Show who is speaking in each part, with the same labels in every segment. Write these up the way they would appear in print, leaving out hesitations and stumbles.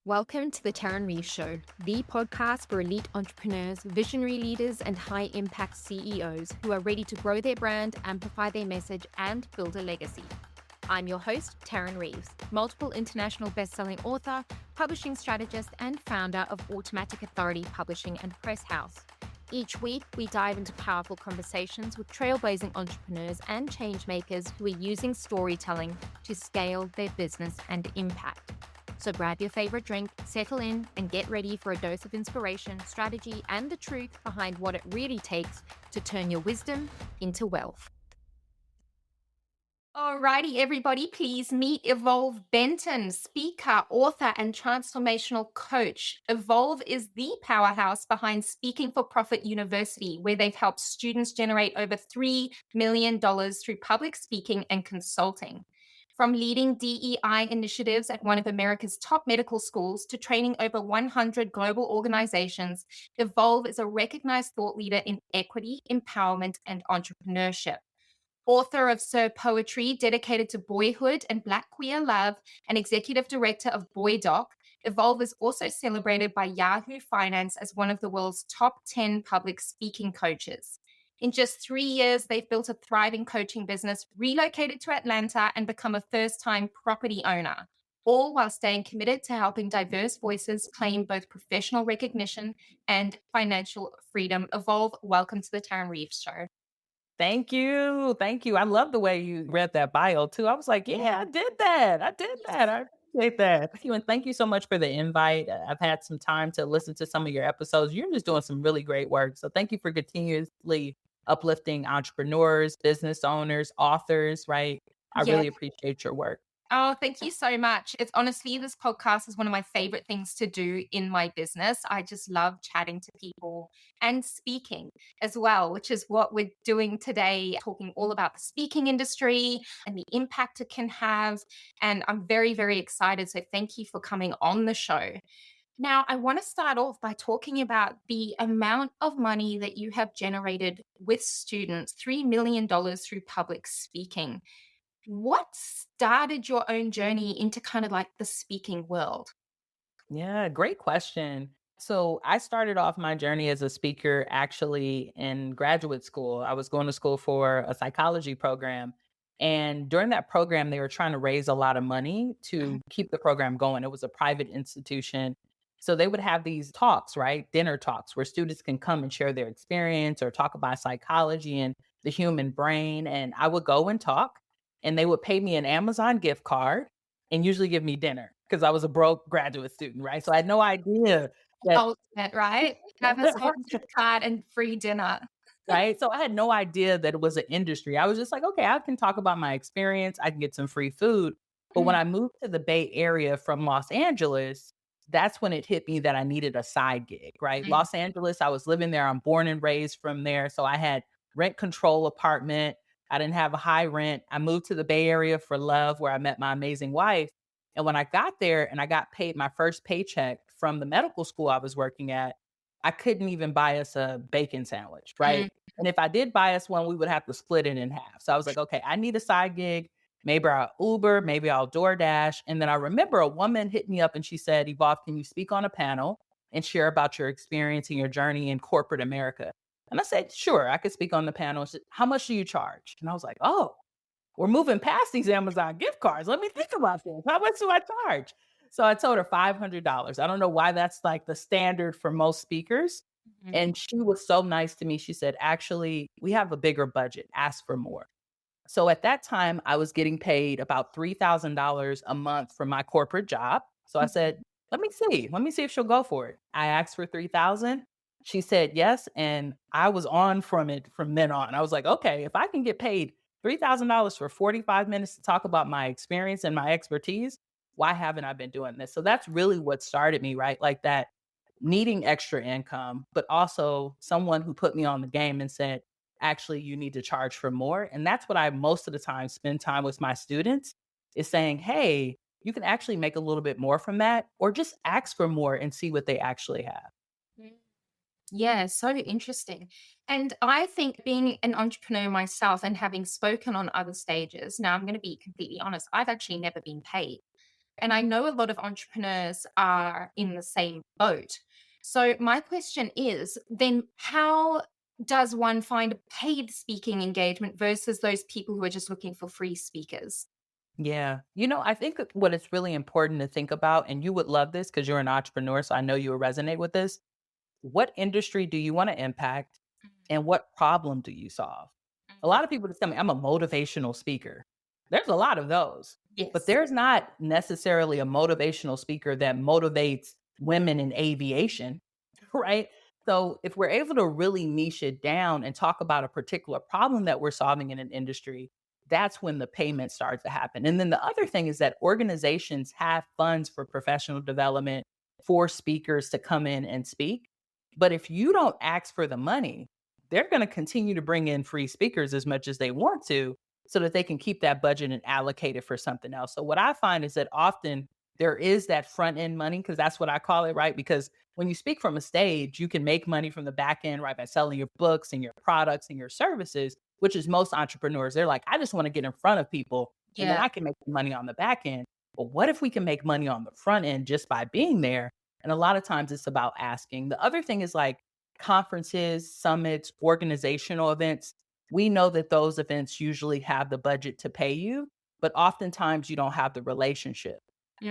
Speaker 1: Welcome to the Tarryn Reeves Show, the podcast for elite entrepreneurs, visionary leaders, and high impact CEOs who are ready to grow their brand, amplify their message, and build a legacy. I'm your host, Tarryn Reeves, multiple international best-selling author, publishing strategist, and founder of Automatic Authority Publishing and Press House. Each week, we dive into powerful conversations with trailblazing entrepreneurs and changemakers who are using storytelling to scale their business and impact. So grab your favorite drink, settle in, and get ready for a dose of inspiration, strategy, and the truth behind what it really takes to turn your wisdom into wealth. Alrighty, everybody, please meet Evolve Benton, speaker, author, and transformational coach. Evolve is the powerhouse behind Speaking for Profit University, where they've helped students generate over $3 million through public speaking and consulting. From leading DEI initiatives at one of America's top medical schools to training over 100 global organizations, Evolve is a recognized thought leader in equity, empowerment, and entrepreneurship. Author of Sir Poetry, dedicated to boyhood and Black queer love, and executive director of Boy Doc, Evolve is also celebrated by Yahoo Finance as one of the world's top 10 public speaking coaches. In just 3 years, they've built a thriving coaching business, relocated to Atlanta, and become a first-time property owner, all while staying committed to helping diverse voices claim both professional recognition and financial freedom. Evolve, welcome to the Tarryn Reeves Show.
Speaker 2: Thank you. Thank you. I love the way you read that bio too. I was like, yeah, I did that. I did that. I appreciate that. Thank you. And thank you so much for the invite. I've had some time to listen to some of your episodes. You're just doing some really great work. So thank you for continuously uplifting entrepreneurs, business owners, authors, right? I
Speaker 1: Yeah.
Speaker 2: really appreciate your work.
Speaker 1: Oh, thank you so much. It's honestly, this podcast is one of my favorite things to do in my business. I just love chatting to people and speaking as well, which is what we're doing today, talking all about the speaking industry and the impact it can have. And I'm very, very excited. So thank you for coming on the show. Now, I want to start off by talking about the amount of money that you have generated with students, $3 million through public speaking. What started your own journey into kind of like the speaking world?
Speaker 2: Yeah, great question. So I started off my journey as a speaker actually in graduate school. I was going to school for a psychology program. And during that program, they were trying to raise a lot of money
Speaker 1: Mhm.
Speaker 2: to keep the program going. It was a private institution. So they would have these talks, right? Dinner talks where students can come and share their experience or talk about psychology and the human brain. And I would go and talk, and they would pay me an Amazon gift card and usually give me dinner because I was a broke graduate student, right? So I had no idea that
Speaker 1: Ultimate, right? Amazon gift card and free dinner.
Speaker 2: right? So I had no idea that it was an industry. I was just like, okay, I can talk about my experience. I can get some free food. But when
Speaker 1: Mm,
Speaker 2: I moved to the Bay Area from Los Angeles, that's when it hit me that I needed a side gig, right?
Speaker 1: mm,
Speaker 2: Los Angeles, I was living there. I'm born and raised from there. So I had rent control apartment. I didn't have a high rent. I moved to the Bay Area for love, where I met my amazing wife. And when I got there and I got paid my first paycheck from the medical school I was working at, I couldn't even buy us a bacon sandwich,
Speaker 1: mm.
Speaker 2: right? And if I did buy us one, we would have to split it in half. So I was like, okay, I need a side gig. Maybe I'll Uber, maybe I'll DoorDash. And then I remember a woman hit me up and she said, Evolve, can you speak on a panel and share about your experience and your journey in corporate America? And I said, sure, I could speak on the panel. She said, how much do you charge? And I was like, oh, we're moving past these Amazon gift cards. Let me think about this. How much do I charge? So I told her $500. I don't know why that's like the standard for most speakers.
Speaker 1: Mhm.
Speaker 2: And she was so nice to me. She said, actually, we have a bigger budget. Ask for more. So at that time, I was getting paid about $3,000 a month for my corporate job. So I said, let me see. Let me see if she'll go for it. I asked for 3,000. She said yes. And I was on from it from then on. I was like, okay, if I can get paid $3,000 for 45 minutes to talk about my experience and my expertise, why haven't I been doing this? So that's really what started me, right? Like that needing extra income, but also someone who put me on the game and said, actually, you need to charge for more. And that's what I most of the time spend time with my students is saying, hey, you can actually make a little bit more from that, or just ask for more and see what they actually have.
Speaker 1: Mm. Yeah, so interesting. And I think being an entrepreneur myself and having spoken on other stages, now I'm going to be completely honest, I've actually never been paid. And I know a lot of entrepreneurs are in the same boat. So my question is then how does one find a paid speaking engagement versus those people who are just looking for free speakers?
Speaker 2: Yeah. I think that what it's really important to think about, and you would love this because you're an entrepreneur, so I know you will resonate with this. What industry do you want to impact and what problem do you solve? A
Speaker 1: Mhm.
Speaker 2: lot of people just tell me I'm a motivational speaker. There's a lot of those, but
Speaker 1: Yes.
Speaker 2: there's not necessarily a motivational speaker that motivates women in aviation, right? So if we're able to really niche it down and talk about a particular problem that we're solving in an industry, that's when the payment starts to happen. And then the other thing is that organizations have funds for professional development for speakers to come in and speak. But if you don't ask for the money, they're going to continue to bring in free speakers as much as they want to so that they can keep that budget and allocate it for something else. So what I find is that often there is that front end money because that's what I call it, right? Because when you speak from a stage, you can make money from the back end, right, by selling your books and your products and your services, which is most entrepreneurs. They're like, I just want to get in front of people and then
Speaker 1: Yeah.
Speaker 2: I can make money on the back end. But what if we can make money on the front end just by being there? And a lot of times it's about asking. The other thing is like conferences, summits, organizational events. We know that those events usually have the budget to pay you, but oftentimes you don't have the relationship.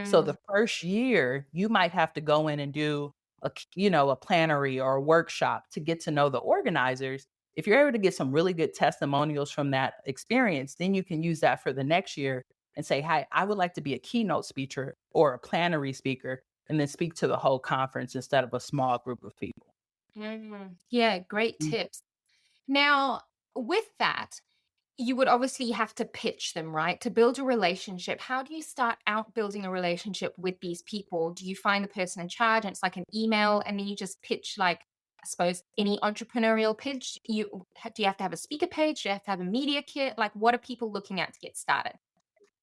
Speaker 2: So
Speaker 1: Mm,
Speaker 2: the first year, you might have to go in and do a plenary or a workshop to get to know the organizers. If you're able to get some really good testimonials from that experience, then you can use that for the next year and say, "Hi, I would like to be a keynote speaker or a plenary speaker," and then speak to the whole conference instead of a small group of people.
Speaker 1: Yeah, great
Speaker 2: Mm.
Speaker 1: tips. Now, with that, you would obviously have to pitch them, right? To build a relationship. How do you start out building a relationship with these people? Do you find the person in charge and it's like an email and then you just pitch like I suppose any entrepreneurial pitch? Do you have to have a speaker page? Do you have to have a media kit? Like what are people looking at to get started?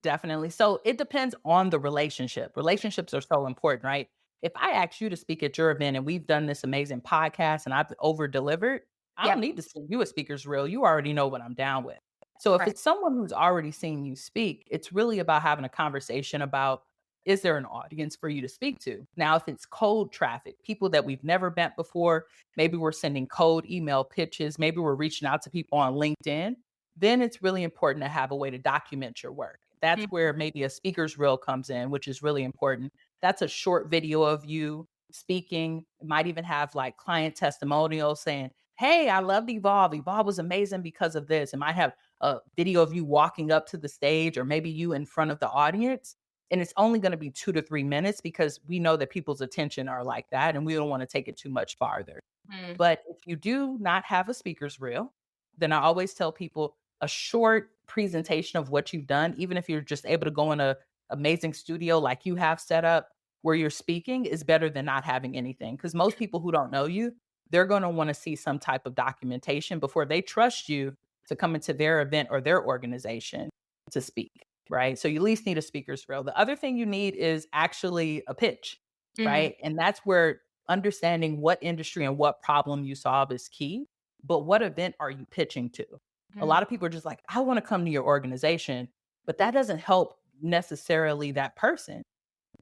Speaker 2: Definitely. So it depends on the relationship. Relationships are so important, right? If I ask you to speak at your event and we've done this amazing podcast and I've over delivered, I don't
Speaker 1: Yep.
Speaker 2: need to send you a speaker's reel. You already know what I'm down with. So if
Speaker 1: Right.
Speaker 2: it's someone who's already seen you speak, it's really about having a conversation about, is there an audience for you to speak to? Now, if it's cold traffic, people that we've never met before, maybe we're sending cold email pitches, maybe we're reaching out to people on LinkedIn, then it's really important to have a way to document your work. That's
Speaker 1: Mm,
Speaker 2: where maybe a speaker's reel comes in, which is really important. That's a short video of you speaking. It might even have like client testimonials saying, "Hey, I loved Evolve. Evolve was amazing because of this." It might have a video of you walking up to the stage or maybe you in front of the audience. And it's only going to be 2 to 3 minutes because we know that people's attention are like that and we don't want to take it too much farther.
Speaker 1: mm,
Speaker 2: But if you do not have a speaker's reel, then I always tell people a short presentation of what you've done, even if you're just able to go in a amazing studio like you have set up where you're speaking is better than not having anything. Because most people who don't know you, they're going to want to see some type of documentation before they trust you to come into their event or their organization to speak. Right. So you at least need a speaker's reel. The other thing you need is actually a pitch.
Speaker 1: mm,
Speaker 2: Right. And that's where understanding what industry and what problem you solve is key. But what event are you pitching to? A
Speaker 1: mm,
Speaker 2: lot of people are just like, I want to come to your organization, but that doesn't help necessarily that person.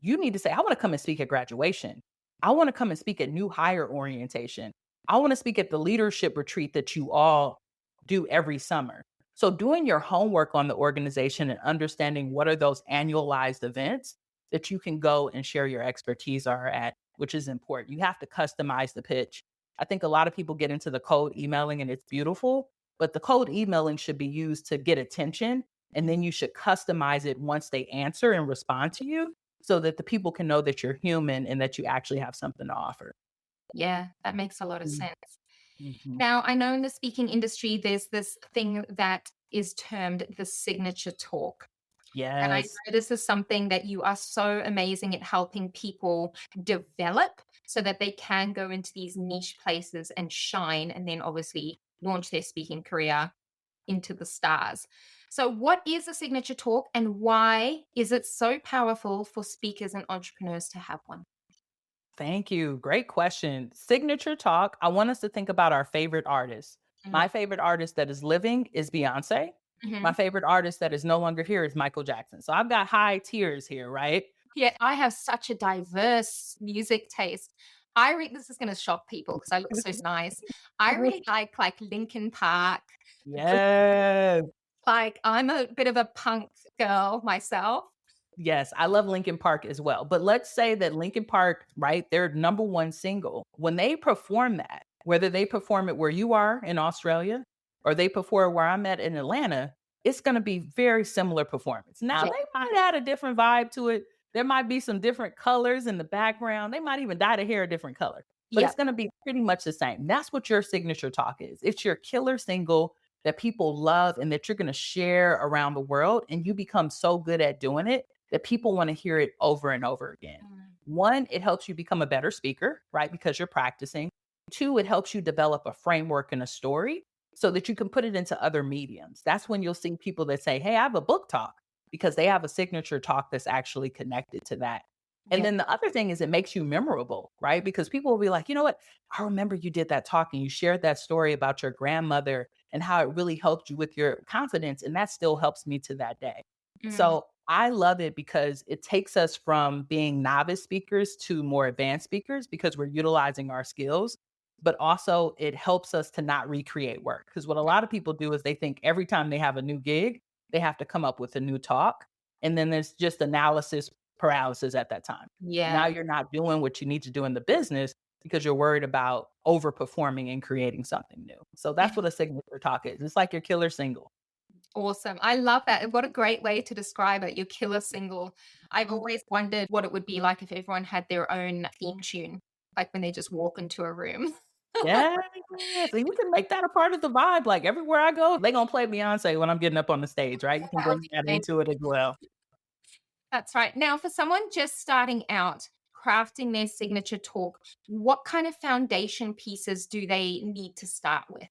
Speaker 2: You need to say, I want to come and speak at graduation. I want to come and speak at new hire orientation. I want to speak at the leadership retreat that you all do every summer. So, doing your homework on the organization and understanding what are those annualized events that you can go and share your expertise are at, which is important. You have to customize the pitch. I think a lot of people get into the cold emailing and it's beautiful, but the cold emailing should be used to get attention. And then you should customize it once they answer and respond to you so that the people can know that you're human and that you actually have something to offer.
Speaker 1: yeah, that makes a lot of
Speaker 2: Mm,
Speaker 1: sense.
Speaker 2: mhm.
Speaker 1: Now, I know in the speaking industry, there's this thing that is termed the signature talk. And I
Speaker 2: Yes,
Speaker 1: know this is something that you are so amazing at helping people develop so that they can go into these niche places and shine and then obviously launch their speaking career into the stars. So, what is a signature talk and why is it so powerful for speakers and entrepreneurs to have one?
Speaker 2: thank you. Great question. Signature talk. I want us to think about our favorite artists.
Speaker 1: Mm,
Speaker 2: My favorite artist that is living is Beyonce. My
Speaker 1: mhm,
Speaker 2: favorite artist that is no longer here is Michael Jackson. So I've got high tiers here, right?
Speaker 1: Yet I have such a diverse music taste. This is gonna shock people because I look so nice. I really like Linkin Park.
Speaker 2: Yes.
Speaker 1: Like, I'm a bit of a punk girl myself.
Speaker 2: Yes, I love Linkin Park as well. But let's say that Linkin Park, right, their number one single, when they perform that, whether they perform it where you are in Australia or they perform where I'm at in Atlanta, it's going to be very similar performance. Now,
Speaker 1: Yeah,
Speaker 2: they might add a different vibe to it. There might be some different colors in the background. They might even dye the hair a different color, but
Speaker 1: yeah,
Speaker 2: it's going to be pretty much the same. That's what your signature talk is. It's your killer single that people love and that you're going to share around the world. And you become so good at doing it that people want to hear it over and over again.
Speaker 1: mm,
Speaker 2: One, it helps you become a better speaker, right? Because you're practicing. Two, it helps you develop a framework and a story so that you can put it into other mediums. That's when you'll see people that say, "Hey, I have a book talk," because they have a signature talk that's actually connected to that. And
Speaker 1: yeah,
Speaker 2: then the other thing is it makes you memorable, right? Because people will be like, you know what? I remember you did that talk and you shared that story about your grandmother and how it really helped you with your confidence. And that still helps me to that day.
Speaker 1: mm,
Speaker 2: So I love it because it takes us from being novice speakers to more advanced speakers because we're utilizing our skills, but also it helps us to not recreate work. Because what a lot of people do is they think every time they have a new gig, they have to come up with a new talk. And then there's just analysis paralysis at that time.
Speaker 1: yeah,
Speaker 2: Now you're not doing what you need to do in the business because you're worried about overperforming and creating something new. So
Speaker 1: yeah.
Speaker 2: that's what a signature talk is. It's like your killer single.
Speaker 1: Awesome. I love that. And what a great way to describe it, your killer single. I've always wondered what it would be like if everyone had their own theme tune, like when they just walk into a room.
Speaker 2: Yes, and you can make that a part of the vibe, like, everywhere I go, they gonna play Beyonce when I'm getting up on the stage, right? You can
Speaker 1: That would
Speaker 2: bring
Speaker 1: be
Speaker 2: that
Speaker 1: amazing.
Speaker 2: into it as well.
Speaker 1: That's right. Now, for someone just starting out, crafting their signature talk, what kind of foundation pieces do they need to start with?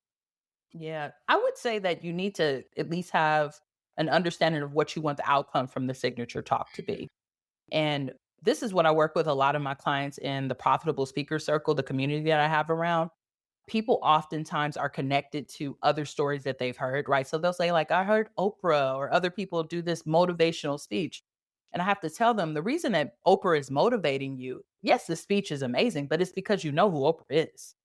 Speaker 2: Yeah, I would say that you need to at least have an understanding of what you want the outcome from the signature talk to be, and this is what I work with a lot of my clients in the profitable speaker circle, the community that I have around. People oftentimes are connected to other stories that they've heard, right? So they'll say, like, I heard Oprah or other people do this motivational speech. And I have to tell them the reason that Oprah is motivating you, yes, the speech is amazing, but it's because you know who Oprah is.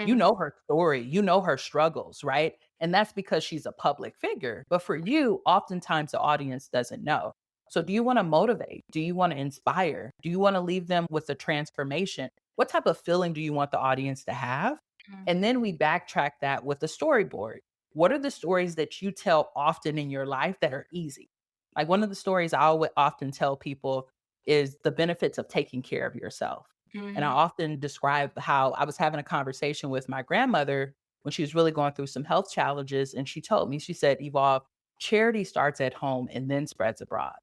Speaker 2: You
Speaker 1: Mhm,
Speaker 2: know her story, you know her struggles, right? And that's because she's a public figure. But for you, oftentimes the audience doesn't know. So, do you want to motivate? Do you want to inspire? Do you want to leave them with a transformation? What type of feeling do you want the audience to have?
Speaker 1: mm,
Speaker 2: And then we backtrack that with a storyboard. What are the stories that you tell often in your life that are easy? Like one of the stories I always often tell people is the benefits of taking care of yourself. And I
Speaker 1: mm,
Speaker 2: often describe how I was having a conversation with my grandmother when she was really going through some health challenges. And she told me, she said, Evolve, charity starts at home and then spreads abroad,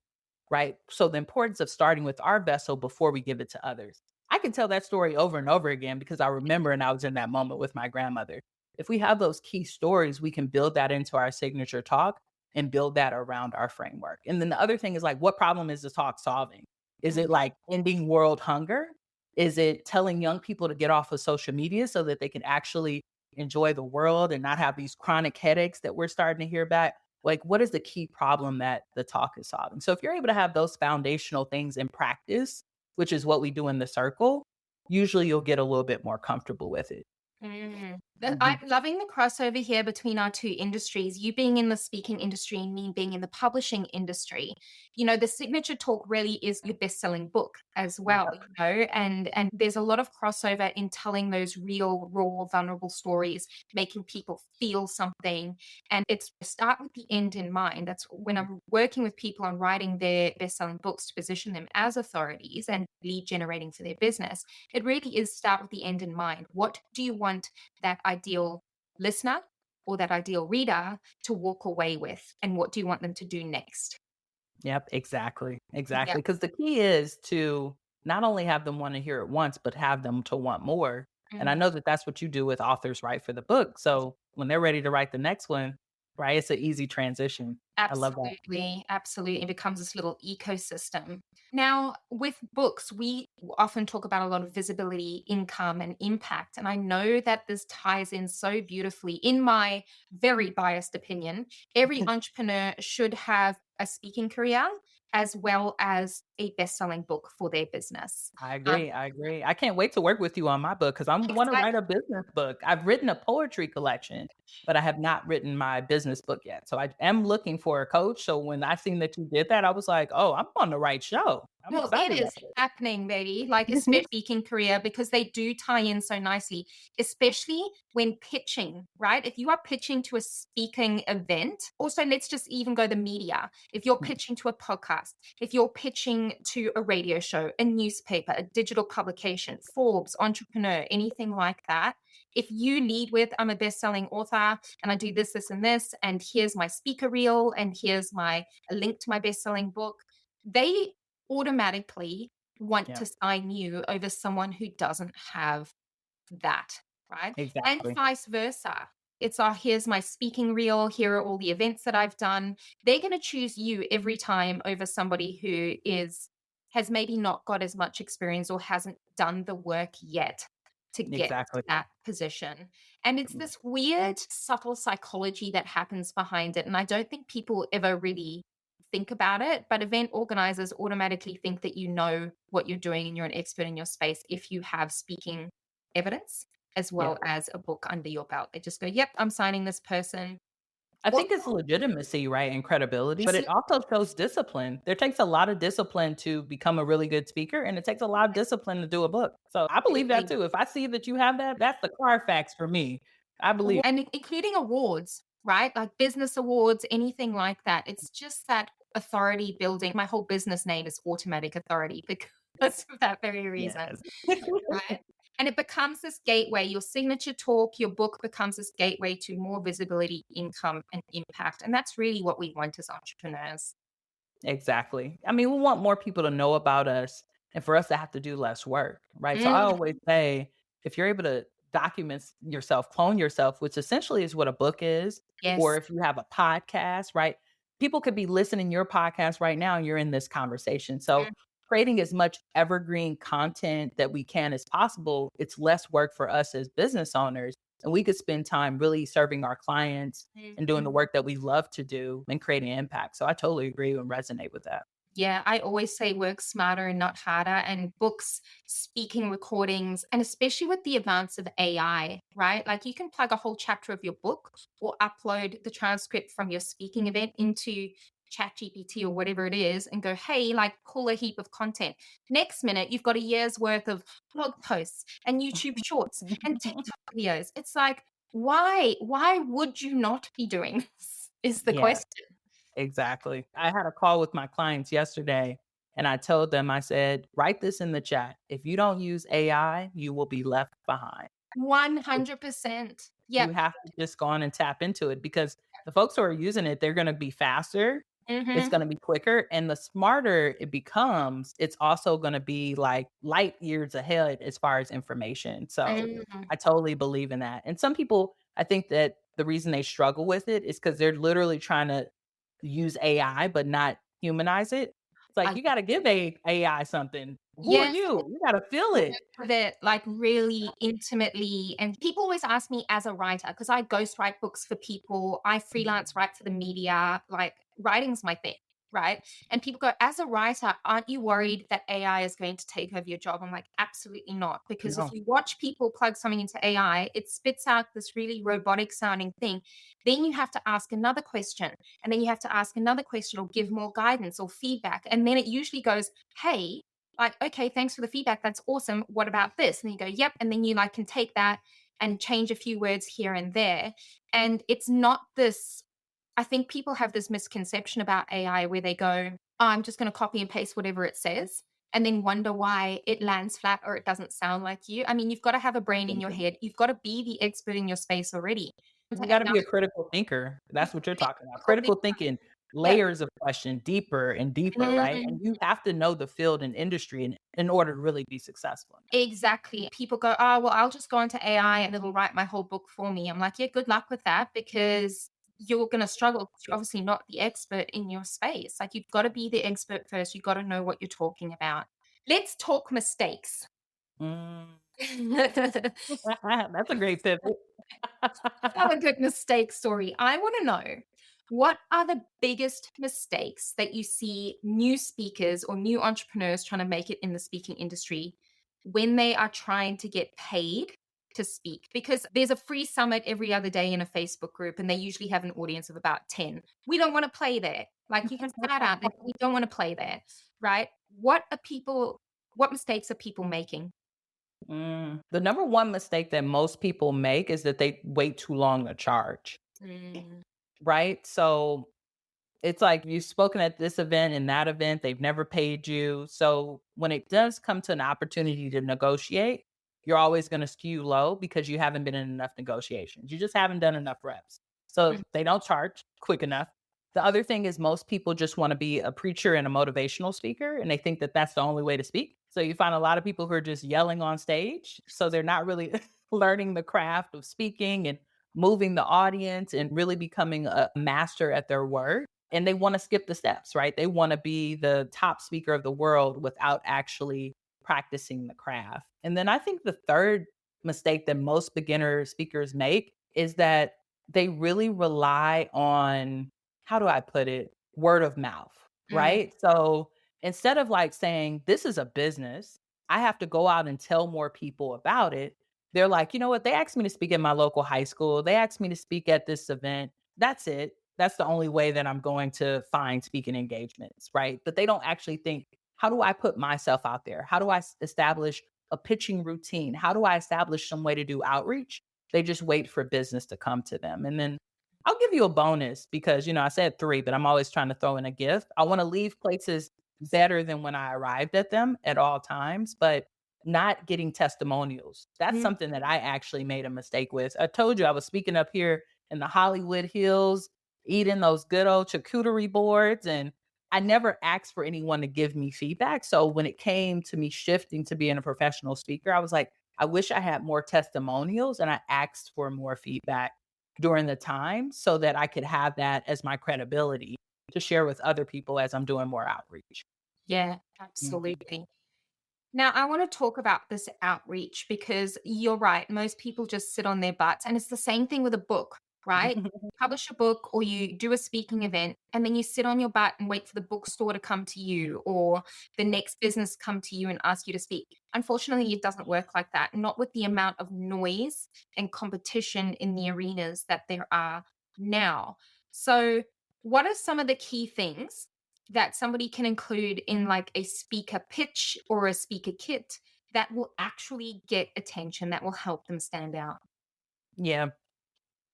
Speaker 2: right? So the importance of starting with our vessel before we give it to others. I can tell that story over and over again because I remember and I was in that moment with my grandmother. If we have those key stories, we can build that into our signature talk and build that around our framework. And then the other thing is like, what problem is the talk solving? Is it like ending world hunger? Is it telling young people to get off of social media so that they can actually enjoy the world and not have these chronic headaches that we're starting to hear about? Like, what is the key problem that the talk is solving? So if you're able to have those foundational things in practice, which is what we do in the circle, usually you'll get a little bit more comfortable with it.
Speaker 1: mm.
Speaker 2: Mhm.
Speaker 1: I'm loving the crossover here between our two industries, you being in the speaking industry and me being in the publishing industry. You know, the signature talk really is your best-selling book as well,
Speaker 2: Yep.
Speaker 1: and there's a lot of crossover in telling those real, raw, vulnerable stories, making people feel something. And it's start with the end in mind. That's when I'm working with people on writing their best-selling books to position them as authorities and lead generating for their business. It really is start with the end in mind. What do you want that ideal listener or that ideal reader to walk away with? And what do you want them to do next?
Speaker 2: Yep, exactly,
Speaker 1: Yeah.
Speaker 2: exactly. Because the key is to not only have them wanna hear it once, but have them to want more, and I
Speaker 1: Mm.
Speaker 2: know that that's what you do with authors right for the book, so when they're ready to write the next one, right, it's an easy transition. I love that.
Speaker 1: Absolutely, absolutely. It becomes this little ecosystem. Now, with books, we often talk about a lot of visibility, income, and impact. And I know that this ties in so beautifully. In my very biased opinion, every entrepreneur should have a speaking career as well as a best-selling book for their business.
Speaker 2: I
Speaker 1: Um,
Speaker 2: agree, I agree. I can't wait to work with you on my book because I wanna
Speaker 1: excited
Speaker 2: write a business book. I've written a poetry collection, but I have not written my business book yet. So I am looking for a coach. So when I seen that you did that, I was like, "Oh, I'm on the right show." I'm
Speaker 1: Well, it
Speaker 2: excited
Speaker 1: is
Speaker 2: about it.
Speaker 1: happening, baby. Like, especially speaking career, because they do tie in so nicely, especially when pitching, right? If you are pitching to a speaking event, also let's just even go the media. If you're pitching to a podcast, if you're pitching to a radio show, a newspaper, a digital publication, Forbes, Entrepreneur, anything like that, if you lead with, I'm a best-selling author and I do this, this, and this, and here's my speaker reel, and here's my a link to my best-selling book, they automatically want
Speaker 2: Yeah,
Speaker 1: to sign you over someone who doesn't have that, right? And
Speaker 2: exactly.
Speaker 1: vice versa. It's, oh, here's my speaking reel. Here are all the events that I've done. They're going to choose you every time over somebody who has maybe not got as much experience or hasn't done the work yet to get to
Speaker 2: Exactly.
Speaker 1: that position. And it's this weird, subtle psychology that happens behind it. And I don't think people ever really think about it, but event organizers automatically think that you know what you're doing and you're an expert in your space if you have speaking evidence as
Speaker 2: Yeah.
Speaker 1: well as a book under your belt. They just go, "Yep, I'm signing this person."
Speaker 2: I
Speaker 1: What
Speaker 2: think it's legitimacy, right, and credibility, but it
Speaker 1: so
Speaker 2: also shows discipline. There takes a lot of discipline to become a really good speaker, and it takes a lot of discipline to do a book. So I believe that
Speaker 1: absolutely.
Speaker 2: too. If I see that you have that, that's the Carfax for me. I believe.
Speaker 1: And including awards, right? Like business awards, anything like that. It's just that authority building. My whole business name is Automatic Authority because of that very reason.
Speaker 2: Yes.
Speaker 1: Right? And it becomes this gateway. Your signature talk, your book becomes this gateway to more visibility, income, and impact. And that's really what we want as entrepreneurs.
Speaker 2: Exactly. I mean, we want more people to know about us and for us to have to do less work, right? So I
Speaker 1: Mm,
Speaker 2: always say if you're able to document yourself, clone yourself, which essentially is what a book is, or
Speaker 1: yes.
Speaker 2: if you have a podcast, right? People could be listening your podcast right now and you're in this conversation. So creating as much evergreen content that we can as possible, it's less work for us as business owners. And we could spend time really serving our clients and doing
Speaker 1: Mhm.
Speaker 2: the work that we love to do and creating impact. So I totally agree and resonate with that.
Speaker 1: Yeah, I always say work smarter and not harder. And books, speaking recordings, and especially with the advance of AI, right? Like you can plug a whole chapter of your book or upload the transcript from your speaking event into ChatGPT or whatever it is and go, hey, like pull a heap of content. Next minute, you've got a year's worth of blog posts and YouTube shorts and TikTok videos. It's like, why? Why would you not be doing this? Is the
Speaker 2: Yeah,
Speaker 1: question.
Speaker 2: exactly. I had a call with my clients yesterday and I told them, I said, write this in the chat. If you don't use AI, you will be left behind.
Speaker 1: 100%.
Speaker 2: You
Speaker 1: Yep.
Speaker 2: have to just go on and tap into it because the folks who are using it, they're going to be faster. It's
Speaker 1: Mhm.
Speaker 2: going to be quicker. And the smarter it becomes, it's also going to be like light years ahead as far as information. So
Speaker 1: Mhm.
Speaker 2: I totally believe in that. And some people, I think that the reason they struggle with it is because they're literally trying to use AI, but not humanize it. It's like
Speaker 1: I
Speaker 2: you got to give AI something. Who are
Speaker 1: yes.
Speaker 2: you? You got to feel
Speaker 1: Work
Speaker 2: it.
Speaker 1: with it, like, really intimately, and people always ask me as a writer, because I ghostwrite books for people, I freelance write for the media, like, writing's my thing, right? And people go, "As a writer, aren't you worried that AI is going to take over your job?" I'm like, "Absolutely not," because if
Speaker 2: No,
Speaker 1: you watch people plug something into AI, it spits out this really robotic sounding thing. Then you have to ask another question, and then you have to ask another question or give more guidance or feedback, and then it usually goes, "Hey, like, okay, thanks for the feedback. That's awesome. What about this?" And then you go, yep. And then you like can take that and change a few words here and there. And it's not this, I think people have this misconception about AI where they go, oh, I'm just going to copy and paste whatever it says and then wonder why it lands flat or it doesn't sound like you. I mean, you've got to have a brain in your head. You've got to be the expert in your space already.
Speaker 2: you
Speaker 1: To
Speaker 2: gotta
Speaker 1: AI,
Speaker 2: be a critical thinker. That's what you're talking about.
Speaker 1: critical
Speaker 2: Critical
Speaker 1: thinker.
Speaker 2: thinking,
Speaker 1: Yep.
Speaker 2: layers of question, deeper and deeper, right?
Speaker 1: Mhm.
Speaker 2: And you have to know the field and industry in order to really be successful in that.
Speaker 1: Exactly. People go, "Oh, well, I'll just go into AI and it'll write my whole book for me." I'm like, "Yeah, good luck with that because you're gonna struggle 'cause you're obviously not the expert in your space." Like, you've gotta be the expert first. You've gotta know what you're talking about. Let's talk mistakes.
Speaker 2: Mm.
Speaker 1: Have
Speaker 2: That's a great pivot.
Speaker 1: a good mistake story. I wanna know, What are the biggest mistakes that you see new speakers or new entrepreneurs trying to make it in the speaking industry when they are trying to get paid to speak? Because there's a free summit every other day in a Facebook group, and they usually have an audience of about 10. We don't want to play there. Like you can start out that we don't want to play there, right? What mistakes are people making?
Speaker 2: The number one mistake that most people make is that they wait too long to charge,
Speaker 1: Mm,
Speaker 2: right? So it's like you've spoken at this event and that event, they've never paid you. So when it does come to an opportunity to negotiate, you're always going to skew low because you haven't been in enough negotiations. You just haven't done enough reps. So
Speaker 1: mm,
Speaker 2: they don't charge quick enough. The other thing is most people just want to be a preacher and a motivational speaker, and they think that that's the only way to speak. So you find a lot of people who are just yelling on stage. So they're not really learning the craft of speaking and moving the audience and really becoming a master at their work, and they wanna skip the steps, right? They wanna be the top speaker of the world without actually practicing the craft. And then I think the third mistake that most beginner speakers make is that they really rely on, how do I put it? Word of mouth,
Speaker 1: mm,
Speaker 2: right? So instead of like saying, "This is a business, I have to go out and tell more people about it," they're like, "You know what? They asked me to speak at my local high school. They asked me to speak at this event. That's it. That's the only way that I'm going to find speaking engagements," right? But they don't actually think, how do I put myself out there? How do I establish a pitching routine? How do I establish some way to do outreach? They just wait for business to come to them. And then I'll give you a bonus because, I said three, but I'm always trying to throw in a gift. I want to leave places better than when I arrived at them at all times, but not getting testimonials. That's
Speaker 1: mm.
Speaker 2: something that I actually made a mistake with. I told you I was speaking up here in the Hollywood Hills, eating those good old charcuterie boards, and I never asked for anyone to give me feedback. So when it came to me shifting to being a professional speaker, I was like, I wish I had more testimonials and I asked for more feedback during the time so that I could have that as my credibility to share with other people as I'm doing more outreach.
Speaker 1: Yeah,
Speaker 2: Mhm.
Speaker 1: absolutely. Now, I want to talk about this outreach because you're right. Most people just sit on their butts. And it's the same thing with a book, right? Publish a book or you do a speaking event and then you sit on your butt and wait for the bookstore to come to you or the next business come to you and ask you to speak. Unfortunately, it doesn't work like that. Not with the amount of noise and competition in the arenas that there are now. So, what are some of the key things that somebody can include in like a speaker pitch or a speaker kit that will actually get attention, that will help them stand out?
Speaker 2: Yeah.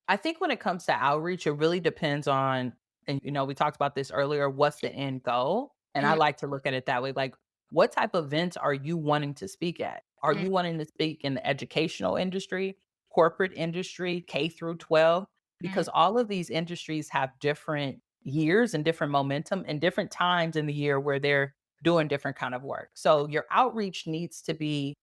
Speaker 2: I think when it comes to outreach, it really depends on, and we talked about this earlier, what's the end goal? And I
Speaker 1: Mm,
Speaker 2: like to look at it that way. Like, what type of events are you wanting to speak at? Are
Speaker 1: mm,
Speaker 2: you wanting to speak in the educational industry, corporate industry, K through 12?
Speaker 1: mm,
Speaker 2: Because all of these industries have different years and different momentum and different times in the year where they're doing different kind of work. So your outreach needs to be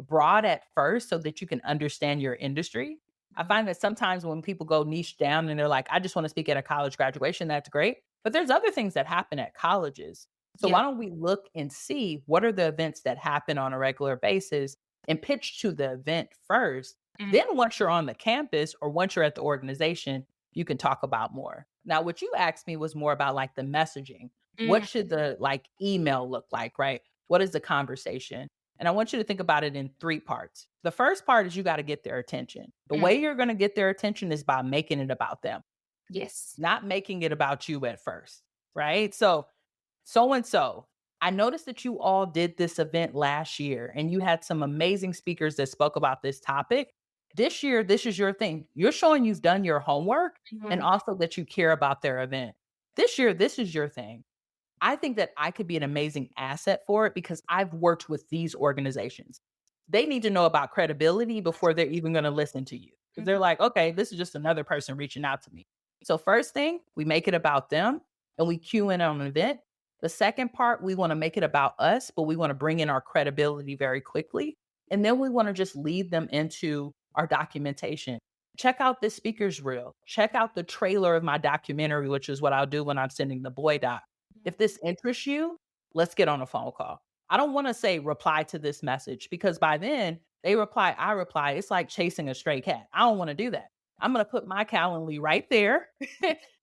Speaker 2: broad at first so that you can understand your industry. I find that sometimes when people go niche down and they're like, I just want to speak at a college graduation, that's great. But there's other things that happen at colleges. So
Speaker 1: yeah.
Speaker 2: why don't we look and see what are the events that happen on a regular basis and pitch to the event first.
Speaker 1: Mm,
Speaker 2: Then once you're on the campus or once you're at the organization, you can talk about more. Now, what you asked me was more about like the messaging. What
Speaker 1: mm,
Speaker 2: should the like email look like, right? What is the conversation? And I want you to think about it in three parts. The first part is you got to get their attention. The
Speaker 1: mm,
Speaker 2: way you're going to get their attention is by making it about them,
Speaker 1: yes.
Speaker 2: not making it about you at first, right? So and so, I noticed that you all did this event last year and you had some amazing speakers that spoke about this topic. This year, this is your thing. You're showing you've done your homework and
Speaker 1: Mhm,
Speaker 2: also that you care about their event. This year, this is your thing. I think that I could be an amazing asset for it because I've worked with these organizations. They need to know about credibility before they're even going to listen to you because they're
Speaker 1: mhm,
Speaker 2: like, okay, this is just another person reaching out to me. So, first thing, we make it about them and we cue in on an event. The second part, we want to make it about us, but we want to bring in our credibility very quickly. And then we want to just lead them into our documentation. Check out this speaker's reel. Check out the trailer of my documentary, which is what I'll do when I'm sending the boy doc. If this interests you, let's get on a phone call. I don't want to say reply to this message because by then they reply, I reply. It's like chasing a stray cat. I don't want to do that. I'm gonna put my Calendly right there,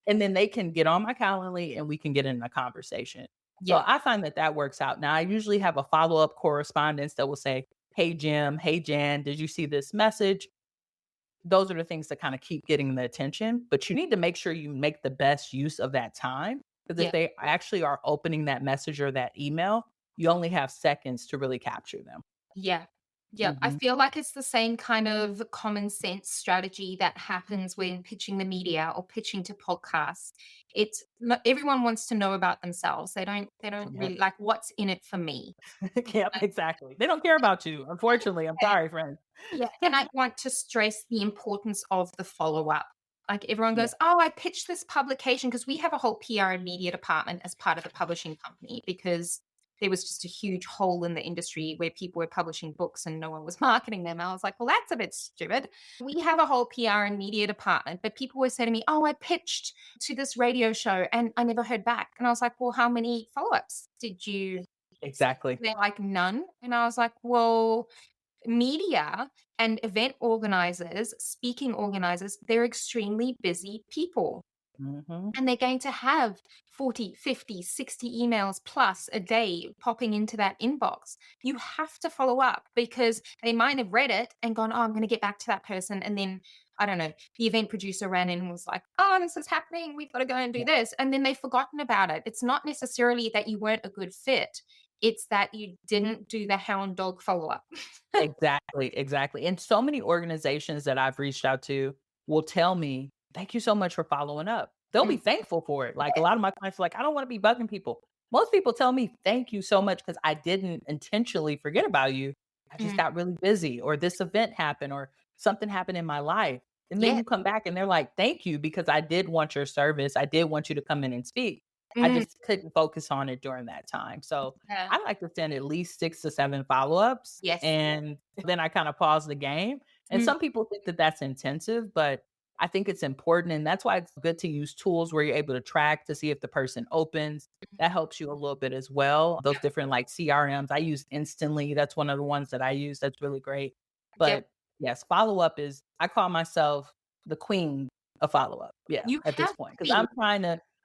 Speaker 2: and then they can get on my Calendly and we can get in a conversation. So
Speaker 1: Yeah.
Speaker 2: I find that that works out. Now I usually have a follow-up correspondence that will say, "Hey, Jim. Hey, Jan. Did you see this message?" Those are the things that kinda keep getting the attention, but you need to make sure you make the best use of that time, because if
Speaker 1: Yeah.
Speaker 2: they actually are opening that message or that email, you only have seconds to really capture them.
Speaker 1: Yeah. Yep. I
Speaker 2: Mhm.
Speaker 1: feel like it's the same kind of common sense strategy that happens when pitching the media or pitching to podcasts. It's not everyone wants to know about themselves. They don't
Speaker 2: Yep.
Speaker 1: really like what's in it for me.
Speaker 2: Yep, exactly. They don't care about you, unfortunately, I'm
Speaker 1: Yeah.
Speaker 2: sorry, friend.
Speaker 1: Yeah, and I want to stress the importance of the follow-up. Like, everyone
Speaker 2: Yeah,
Speaker 1: goes, "Oh, I pitched this publication," because we have a whole PR and media department as part of the publishing company because there was just a huge hole in the industry where people were publishing books and no one was marketing them. I was like, "Well, that's a bit stupid." We have a whole PR and media department, but people would say to me, "Oh, I pitched to this radio show and I never heard back." And I was like, "Well, how many follow-ups did you?"
Speaker 2: exactly.
Speaker 1: They're like, "None." And I was like, "Well, media and event organizers, speaking organizers, they're extremely busy people.
Speaker 2: Mhm.
Speaker 1: And they're going to have 40, 50, 60 emails plus a day popping into that inbox. You have to follow up because they might have read it and gone, "Oh, I'm going to get back to that person." And then, I don't know, the event producer ran in and was like, "Oh, this is happening. We've got to go and do
Speaker 2: Yeah.
Speaker 1: this." And then they've forgotten about it. It's not necessarily that you weren't a good fit, it's that you didn't do the hound dog follow up.
Speaker 2: Exactly, exactly, and so many organizations that I've reached out to will tell me, "Thank you so much for following up." They'll be thankful for it, like, a lot of my clients are like, "I don't wanna be bugging people." Most people tell me, "Thank you so much because I didn't intentionally forget about you. I just
Speaker 1: Mm,
Speaker 2: got really busy, or this event happened, or something happened in my life." And then
Speaker 1: yeah.
Speaker 2: you come back and they're like, "Thank you because I did want your service. I did want you to come in and speak. I
Speaker 1: Mm,
Speaker 2: just couldn't focus on it during that time." So,
Speaker 1: yeah.
Speaker 2: I like to send at least 6 to 7 follow-ups,
Speaker 1: Yes.
Speaker 2: and then I kinda pause the game, and
Speaker 1: Mm,
Speaker 2: some people think that that's intensive, but I think it's important, and that's why it's good to use tools where you're able to track to see if the person opens. That helps you a little bit as well. Those different, like, CRMs, I use Instantly, that's one of the ones that I use, that's really great.
Speaker 1: yep.
Speaker 2: But, yes, follow-up is I call myself the queen of follow-up, yeah,
Speaker 1: You
Speaker 2: at this
Speaker 1: have
Speaker 2: point,
Speaker 1: to
Speaker 2: because
Speaker 1: be.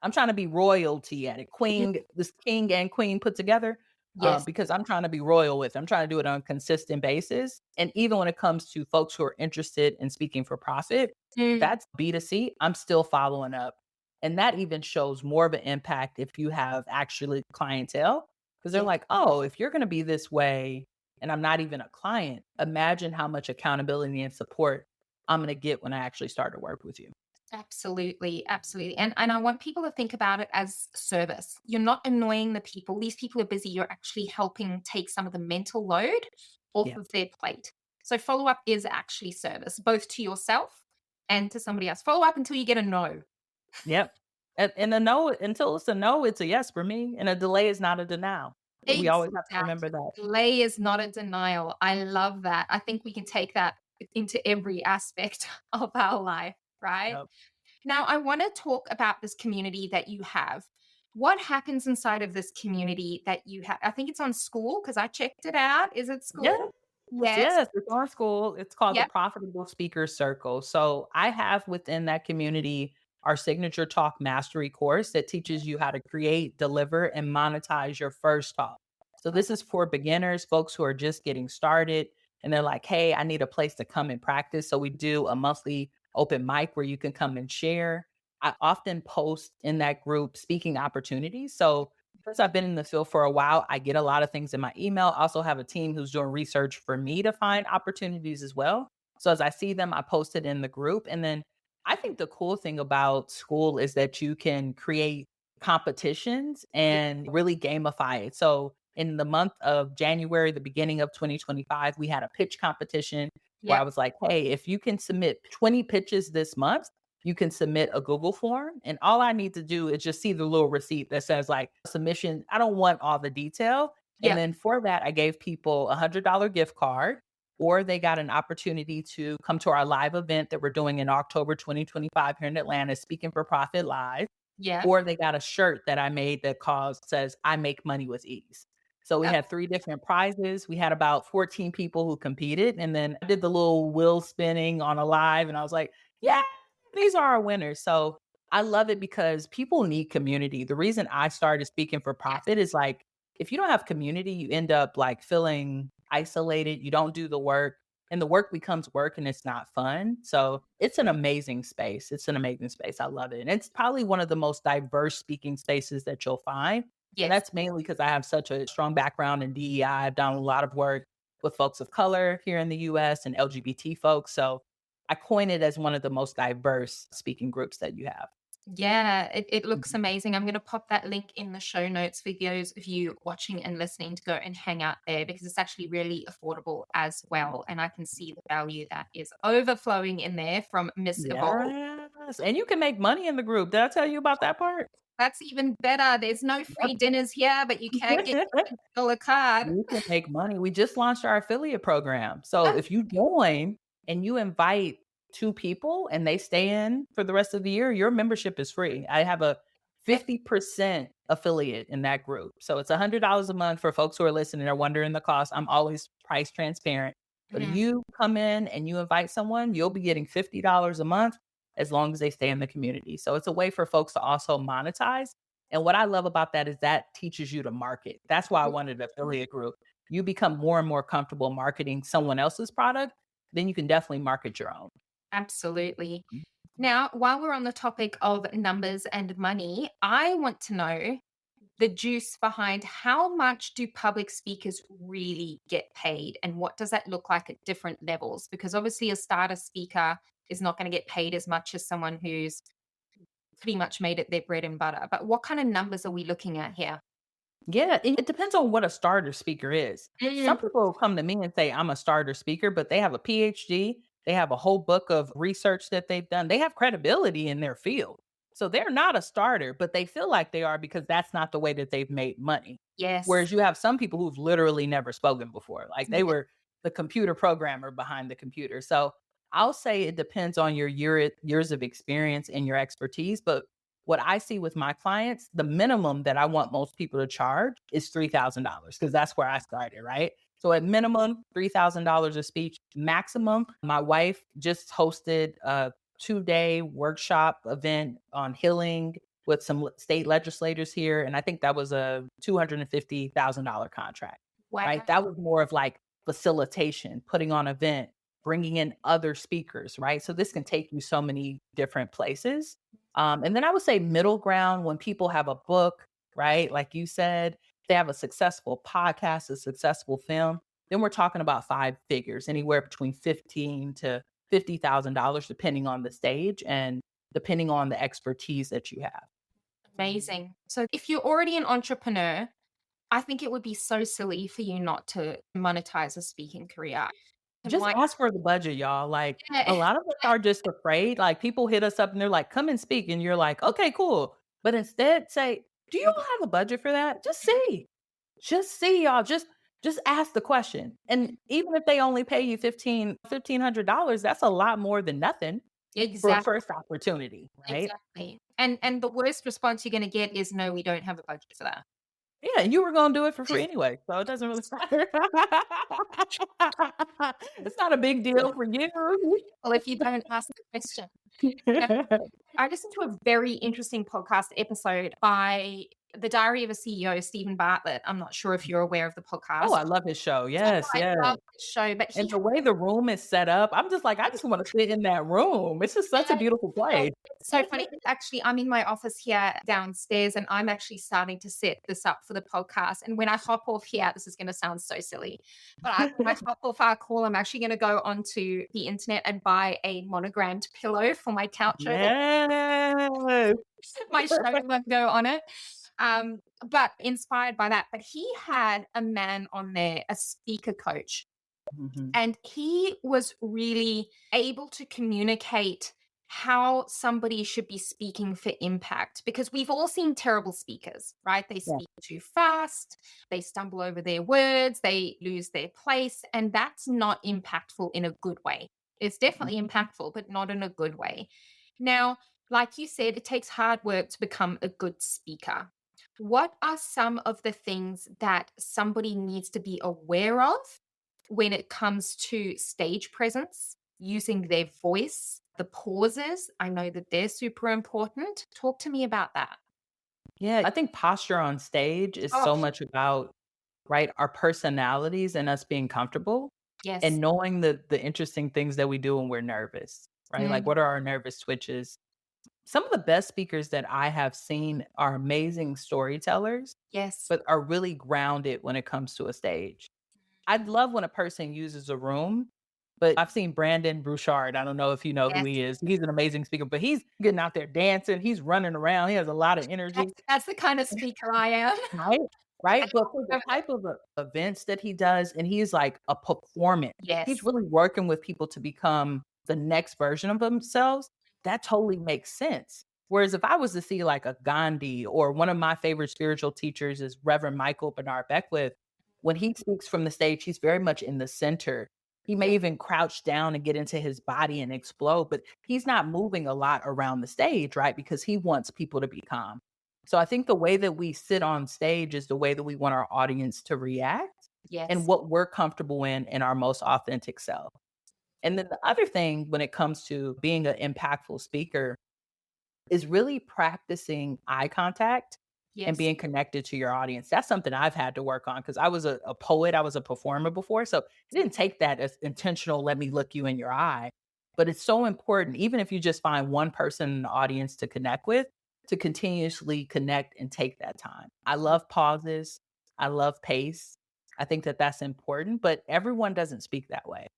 Speaker 2: I'm trying to be royalty at it,
Speaker 1: Mm,
Speaker 2: queen this king and queen put together,
Speaker 1: yes.
Speaker 2: because I'm trying to be royal with it. I'm trying to do it on a consistent basis. And even when it comes to folks who are interested in speaking for profit,
Speaker 1: Mm,
Speaker 2: that's B2C. I'm still following up. And that even shows more of an impact if you have actually clientele, because they're
Speaker 1: yeah,
Speaker 2: like, oh, if you're going to be this way and I'm not even a client, imagine how much accountability and support I'm going to get when I actually start to work with you.
Speaker 1: absolutely, absolutely. And I want people to think about it as service. You're not annoying the people. These people are busy. You're actually helping take some of the mental load off
Speaker 2: Yeah.
Speaker 1: of their plate. So follow up is actually service, both to yourself and to somebody else. Follow up until you get a no.
Speaker 2: Yep. And a no, until it's a no, it's a yes for me. And a delay is not a denial. We always have to remember
Speaker 1: Exactly.
Speaker 2: that.
Speaker 1: Delay is not a denial. I love that. I think we can take that into every aspect of our life, right?
Speaker 2: Yep.
Speaker 1: Now, I want to talk about this community that you have. What happens inside of this community that you have? I think it's on school because I checked it out. Is it
Speaker 2: Yeah.
Speaker 1: school? Yes.
Speaker 2: Yes, it's our school. It's called the
Speaker 1: Yep.
Speaker 2: Profitable Speaker Circle. So I have within that community our signature talk mastery course that teaches you how to create, deliver, and monetize your first talk. So this is for beginners, folks who are just getting started, and they're like, hey, I need a place to come and practice. So we do a monthly open mic where you can come and share. I often post in that group speaking opportunities. So since I've been in the field for a while, I get a lot of things in my email. I also have a team who's doing research for me to find opportunities as well. So as I see them, I post it in the group. And then I think the cool thing about school is that you can create competitions
Speaker 1: Yep.
Speaker 2: and really gamify it. So in the month of January, the beginning of 2025, we had a pitch competition where I
Speaker 1: Yep.
Speaker 2: was like, hey, if you can submit 20 pitches this month, you can submit a Google form. And all I need to do is just see the little receipt that says like submission. I don't want all the detail. And
Speaker 1: Yep.
Speaker 2: then for that, I gave people $100 gift card, or they got an opportunity to come to our live event that we're doing in October 2025 here in Atlanta, Speaking for Profit Live,
Speaker 1: Yep.
Speaker 2: or they got a shirt that I made that says, I make money with ease. So we
Speaker 1: Yep.
Speaker 2: had 3 different prizes. We had about 14 people who competed, and then I did the little wheel spinning on a live, and I was like, Yeah, these are our winners. So I love it because people need community. The reason I started speaking for
Speaker 1: Yes.
Speaker 2: profit is like, if you don't have community, you end up like feeling isolated. You don't do the work, and the work becomes work and it's not fun. So it's an amazing space. It's an amazing space. I love it. And it's probably one of the most diverse speaking spaces that you'll find. And
Speaker 1: Yes.
Speaker 2: that's mainly because I have such a strong background in DEI. I've done a lot of work with folks of color here in the US and LGBT folks. So I coin it as one of the most diverse speaking groups that you have.
Speaker 1: Yeah, it looks
Speaker 2: Mhm.
Speaker 1: amazing. I'm going to pop that link in the show notes for those of you watching and listening to go and hang out there because it's actually really affordable as well. And I can see the value that is overflowing in there from Miss Evolve.
Speaker 2: Yes, and you can make money in the group. Did I tell you about that part?
Speaker 1: That's even better. There's no free dinners here, but you can get
Speaker 2: Yep.
Speaker 1: your $50 card.
Speaker 2: You can make money. We just launched our affiliate program. So
Speaker 1: Oh,
Speaker 2: if you join and you invite 2 people and they stay in for the rest of the year, your membership is free. I have a
Speaker 1: eh,
Speaker 2: 50% affiliate in that group. So it's $100 a month for folks who are listening, are wondering the cost. I'm always price transparent. But if
Speaker 1: mhm,
Speaker 2: you come in and you invite someone, you'll be getting $50 a month as long as they stay in the community. So it's a way for folks to also monetize, and what I love about that is that teaches you to market. That's why I wanted an affiliate group. You become more and more comfortable marketing someone else's product, then you can definitely market your own.
Speaker 1: absolutely. Now, while we're on the topic of numbers and money, I want to know the juice behind how much do public speakers really get paid and what does that look like at different levels? Because obviously, a starter speaker is not going to get paid as much as someone who's pretty much made it their bread and butter. But what kind of numbers are we looking at here?
Speaker 2: Yeah, it depends on what a starter speaker is. Some
Speaker 1: Mm,
Speaker 2: people come to me and say, I'm a starter speaker, but they have a PhD. They have a whole book of research that they've done. They have credibility in their field. So they're not a starter, but they feel like they are because that's not the way that they've made money.
Speaker 1: yes.
Speaker 2: Whereas you have some people who've literally never spoken before, like they
Speaker 1: Yeah,
Speaker 2: were the computer programmer behind the computer. So I'll say it depends on your years of experience and your expertise. But what I see with my clients, the minimum that I want most people to charge is $3,000 because that's where I started, right? So at minimum, $3,000 a speech. Maximum, my wife just hosted a 2-day workshop event on healing with some state legislators here. And I think that was a $250,000 contract, right?
Speaker 1: wow.
Speaker 2: That was more of like facilitation, putting on an event, bringing in other speakers, right? So this can take you so many different places. And then I would say middle ground when people have a book, right? Like you said, they have a successful podcast, a successful film, then we're talking about 5 figures, anywhere between 15 to $50,000, depending on the stage and depending on the expertise that you have.
Speaker 1: Amazing. So if you're already an entrepreneur, I think it would be so silly for you not to monetize a speaking career. And
Speaker 2: Just
Speaker 1: why?
Speaker 2: ask for the budget, y'all. Like, a lot of us are just afraid. Like, people hit us up and they're like, "Come and speak." And you're like, "Okay, cool." But instead say, "Do you have a budget for that?" Just see. Just see, y'all. Just ask the question. And even if they only pay you $1,500, that's a lot more than nothing for a
Speaker 1: Exactly.
Speaker 2: first opportunity, right?
Speaker 1: Exactly. And the worst response you're gonna get is, "No, we don't have a budget for that."
Speaker 2: Yeah, and you were gonna do it for free anyway, so it doesn't really matter. It's not a big deal for you.
Speaker 1: Well, if you don't ask the question. Now, I listened to a very interesting podcast episode by the Diary of a CEO, Stephen Bartlett. I'm not sure if you're aware of the
Speaker 2: Oh,
Speaker 1: podcast.
Speaker 2: I love his show.
Speaker 1: So
Speaker 2: Yes,
Speaker 1: I
Speaker 2: yes.
Speaker 1: love this show, but
Speaker 2: And
Speaker 1: he
Speaker 2: the way the room is set up, I'm just like, I just wanna sit in that room. It's just such a
Speaker 1: had
Speaker 2: beautiful place.
Speaker 1: it's so funny. Actually, I'm in my office here downstairs, and I'm actually starting to set this up for the podcast. And when I hop off here, this is going to sound so silly, but when I hop off our call, I'm actually going to go onto the internet and buy a monogrammed pillow for my couch over there,
Speaker 2: Yes.
Speaker 1: my show logo on it. But inspired by that, but he had a man on there, a speaker coach,
Speaker 2: Mhm.
Speaker 1: and he was really able to communicate how somebody should be speaking for impact because we've all seen terrible speakers, right? They
Speaker 2: Yeah.
Speaker 1: speak too fast, they stumble over their words, they lose their place, and that's not impactful in a good way. It's definitely impactful, but not in a good way. Now, like you said, it takes hard work to become a good speaker. What are some of the things that somebody needs to be aware of when it comes to stage presence, using their voice? The pauses, I know that they're super important. Talk to me about that.
Speaker 2: Yeah, I think posture on stage is
Speaker 1: Oh,
Speaker 2: so much about, right, our personalities and us being comfortable
Speaker 1: yes.
Speaker 2: and knowing the interesting things that we do when we're nervous, right? Like,
Speaker 1: Mm,
Speaker 2: what are our nervous twitches? Some of the best speakers that I have seen are amazing storytellers,
Speaker 1: yes.
Speaker 2: but are really grounded when it comes to a stage. I'd love when a person uses a room, but I've seen Brandon Bouchard. I don't know if you know who
Speaker 1: Yes.
Speaker 2: he is. He's an amazing speaker, but he's getting out there dancing. He's running around. He has a lot of energy.
Speaker 1: That's the kind of speaker I am.
Speaker 2: Right, right, but for the type of, events that he does, and he's like a performance, he's
Speaker 1: Yes.
Speaker 2: really working with people to become the next version of themselves, that totally makes sense. Whereas if I was to see like a Gandhi, or one of my favorite spiritual teachers is Reverend Michael Bernard Beckwith, when he speaks from the stage, he's very much in the center. He may
Speaker 1: Yeah.
Speaker 2: even crouch down and get into his body and explode, but he's not moving a lot around the stage, right? Because he wants people to be calm. So I think the way that we sit on stage is the way that we want our audience to react and
Speaker 1: Yes.
Speaker 2: what we're comfortable in our most authentic self. And then the other thing when it comes to being an impactful speaker is really practicing eye contact and
Speaker 1: Yes.
Speaker 2: being connected to your audience. That's something I've had to work on because I was a poet, I was a performer before. So it didn't take that as intentional, let me look you in your eye. But it's so important, even if you just find one person in the audience to connect with, to continuously connect and take that time. I love pauses, I love pace. I think that that's important, but everyone doesn't speak that way.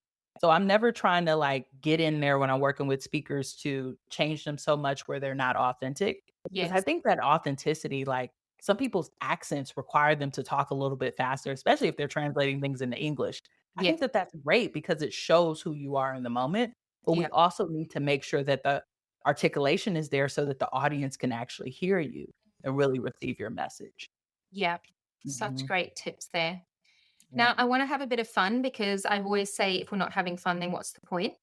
Speaker 2: So I'm never trying to like get in there when I'm working with speakers to change them so much where they're not authentic. Because I
Speaker 1: Yes.
Speaker 2: think that authenticity, like some people's accents require them to talk a little bit faster, especially if they're translating things into English. I
Speaker 1: Yes.
Speaker 2: think that that's great because it shows who you are in the moment. But we
Speaker 1: Yeah.
Speaker 2: also need to make sure that the articulation is there so that the audience can actually hear you and really receive your message.
Speaker 1: Yeah. Such
Speaker 2: Mhm.
Speaker 1: great tips there.
Speaker 2: Yeah.
Speaker 1: Now, I want to have a bit of fun because I always say if we're not having fun, then what's the point?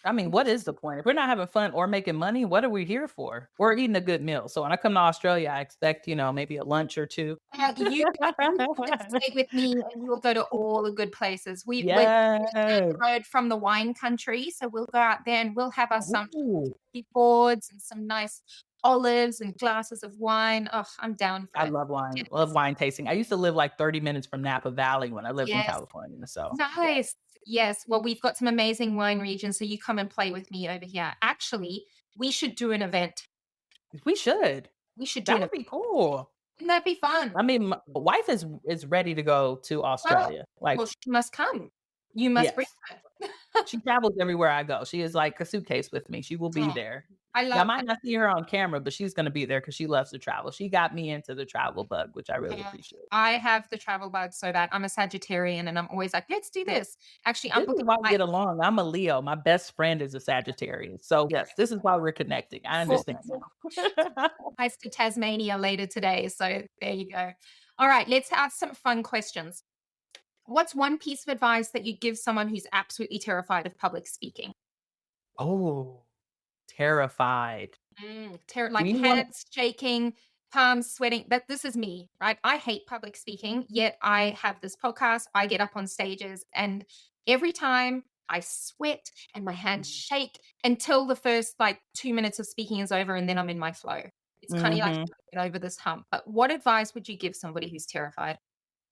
Speaker 2: I mean, what is the point? If we're not having fun or making money, what are we here for? We're eating a good meal. So when I come to Australia, I expect, maybe a lunch or 2.
Speaker 1: You come and stay with me, and we'll go to all the good places. We're
Speaker 2: Yes.
Speaker 1: road from the wine country, so we'll go out there and we'll have us some
Speaker 2: Ooh,
Speaker 1: boards and some nice olives and glasses of wine. Oh, I'm down for
Speaker 2: I
Speaker 1: it.
Speaker 2: love wine tasting. I used to live like 30 minutes from Napa Valley when I lived in
Speaker 1: Yes.
Speaker 2: California. So, yeah,
Speaker 1: Nice. Yes. Well, we've got some amazing wine regions, so you come and play with me over here. Actually, we should do an event.
Speaker 2: we should.
Speaker 1: We should do
Speaker 2: That
Speaker 1: an
Speaker 2: would
Speaker 1: event.
Speaker 2: be cool.
Speaker 1: Wouldn't that be fun?
Speaker 2: I mean, my wife is ready to go to
Speaker 1: Well,
Speaker 2: Australia. Like,
Speaker 1: well, she must come. You must bring
Speaker 2: yes.
Speaker 1: her.
Speaker 2: She travels everywhere I go. She is like a suitcase with me. She will be
Speaker 1: Oh,
Speaker 2: there.
Speaker 1: I
Speaker 2: Yeah, I
Speaker 1: love
Speaker 2: might
Speaker 1: that.
Speaker 2: not see her on camera, but she's gonna be there because she loves to travel. She got me into the travel bug, which I really
Speaker 1: Yeah.
Speaker 2: appreciate.
Speaker 1: I have the travel bug so bad. I'm a Sagittarian and I'm always like, let's do this. Actually, I'm
Speaker 2: This is
Speaker 1: booking
Speaker 2: why we
Speaker 1: flights
Speaker 2: get along. I'm a Leo. My best friend is a Sagittarian. So, yes, this is why we're connecting. I
Speaker 1: for
Speaker 2: understand now.
Speaker 1: flights to Tasmania later today. So there you go. All right, let's ask some fun questions. What's one piece of advice that you give someone who's absolutely terrified of public speaking?
Speaker 2: Oh, terrified. Do
Speaker 1: Like
Speaker 2: you want
Speaker 1: hands shaking, palms sweating. That this is me, right? I hate public speaking, yet I have this podcast. I get up on stages, and every time I sweat and my hands shake until the first like 2 minutes of speaking is over, and then I'm in my flow. It's kind of like
Speaker 2: Mhm.
Speaker 1: get over this hump. But what advice would you give somebody who's terrified?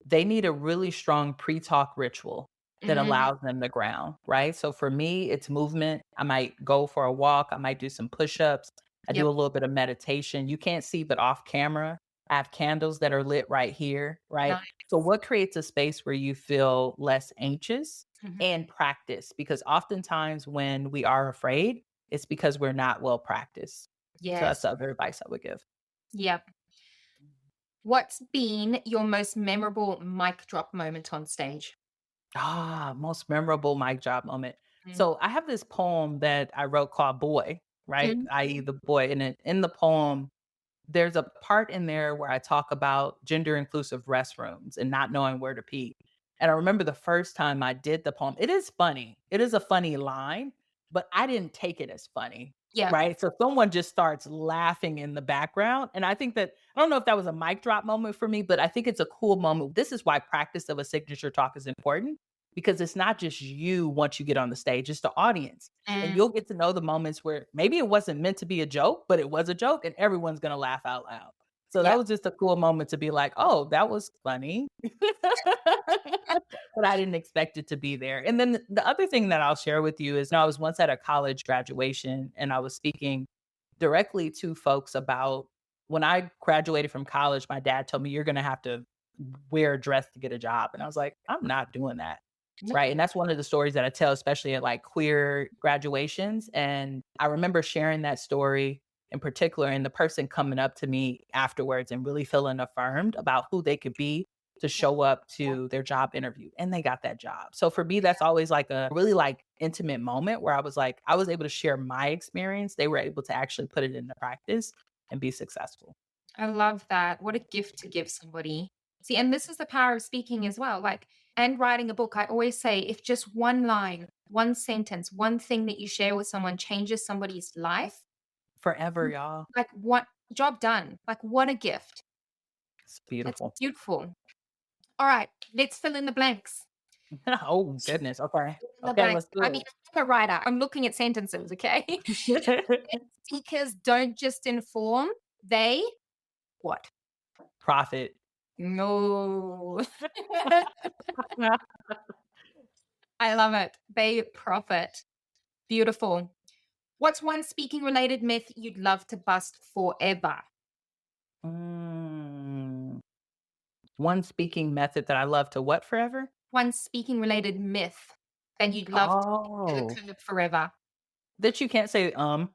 Speaker 2: They need a really strong pre-talk ritual that
Speaker 1: Mm,
Speaker 2: allows them to ground, right? So for me, it's movement. I might go for a walk. I might do some push-ups. I do
Speaker 1: yep,
Speaker 2: a little bit of meditation. You can't see, but off camera, I have candles that are lit right here, right?
Speaker 1: nice.
Speaker 2: So what creates a space where you feel less anxious
Speaker 1: Mhm.
Speaker 2: and practice? Because oftentimes when we are afraid, it's because we're not well practiced. So that's
Speaker 1: Yes.
Speaker 2: the other advice I would give.
Speaker 1: Yep. What's been your most memorable mic drop moment on stage?
Speaker 2: Most memorable mic drop moment.
Speaker 1: Mm.
Speaker 2: So I have this poem that I wrote called Boy, right?
Speaker 1: Mm.
Speaker 2: I.e. the boy. And in the poem, there's a part in there where I talk about gender inclusive restrooms and not knowing where to pee. And I remember the first time I did the poem, it is funny. It is a funny line, but I didn't take it as funny.
Speaker 1: Yeah.
Speaker 2: Right. So someone just starts laughing in the background. And I think that, I don't know if that was a mic drop moment for me, but I think it's a cool moment. This is why practice of a signature talk is important because it's not just you once you get on the stage, it's the audience. And
Speaker 1: Mm,
Speaker 2: you'll get to know the moments where maybe it wasn't meant to be a joke, but it was a joke and everyone's going to laugh out loud. So that
Speaker 1: yeah.
Speaker 2: was just a cool moment to be like, "Oh, that was funny." But I didn't expect it to be there. And then the other thing that I'll share with you is, I was once at a college graduation and I was speaking directly to folks about when I graduated from college, my dad told me, "You're going to have to wear a dress to get a job." And I was like, "I'm not doing that."
Speaker 1: No.
Speaker 2: Right. And that's one of the stories that I tell, especially at like queer graduations. And I remember sharing that story in particular, and the person coming up to me afterwards and really feeling affirmed about who they could be to show up to their job interview. And they got that job. So for me, that's always like a really like intimate moment where I was like, I was able to share my experience. They were able to actually put it into practice and be successful.
Speaker 1: I love that. What a gift to give somebody. See, and this is the power of speaking as well. Like, and writing a book, I always say if just one line, one sentence, one thing that you share with someone changes somebody's life,
Speaker 2: Forever, y'all.
Speaker 1: like what job done? Like, what a gift.
Speaker 2: It's
Speaker 1: That's
Speaker 2: beautiful.
Speaker 1: beautiful. All right, let's fill in the blanks.
Speaker 2: Oh goodness. Okay.
Speaker 1: Fill in the
Speaker 2: Okay,
Speaker 1: blanks.
Speaker 2: let's
Speaker 1: I
Speaker 2: do
Speaker 1: mean,
Speaker 2: it.
Speaker 1: I'm a writer. I'm looking at sentences, okay? Speakers don't just inform, they what?
Speaker 2: Profit.
Speaker 1: No. I love it. They profit. Beautiful. What's one speaking related myth you'd love to bust forever?
Speaker 2: Mm, one speaking method that I love to what forever?
Speaker 1: One speaking related myth that you'd love to kick to
Speaker 2: Oh,
Speaker 1: the curb forever.
Speaker 2: that you can't say,
Speaker 1: Oh.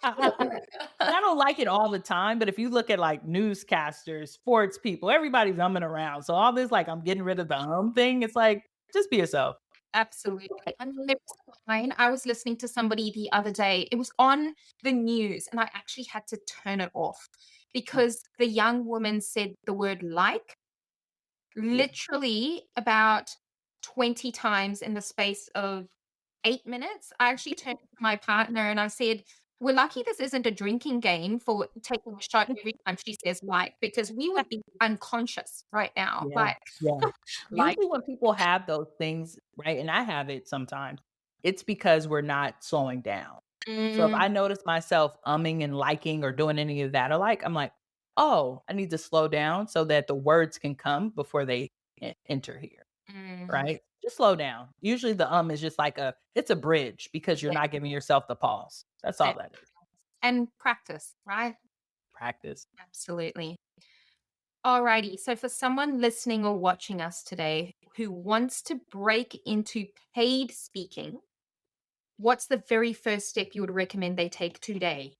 Speaker 2: And I don't like it all the time, but if you look at like newscasters, sports people, everybody's umming around. So all this like I'm getting rid of the thing, it's like just be yourself.
Speaker 1: Absolutely. I'm never fine. I was listening to somebody the other day. It was on the news, and I actually had to turn it off because the young woman said the word like
Speaker 2: Yeah.
Speaker 1: literally about 20 times in the space of 8 minutes. I actually turned to my partner and I said, we're lucky this isn't a drinking game for taking a shot every time she says like, because we would be unconscious right now.
Speaker 2: Yeah.
Speaker 1: Like,
Speaker 2: Yeah.
Speaker 1: like,
Speaker 2: Usually when people have those things, right, and I have it sometimes, it's because we're not slowing down. So if
Speaker 1: mm,
Speaker 2: I notice myself umming and liking or doing any of that alike, I'm like, "Oh, I need to slow down so that the words can come before they enter here."
Speaker 1: mm,
Speaker 2: Right? Just slow down. Usually the is just like it's a bridge because you're
Speaker 1: yeah,
Speaker 2: not giving yourself the pause. That's all
Speaker 1: and
Speaker 2: that is.
Speaker 1: and practice, right?
Speaker 2: Practice.
Speaker 1: Absolutely. Alrighty. So for someone listening or watching us today who wants to break into paid speaking, what's the very first step you would recommend they take today?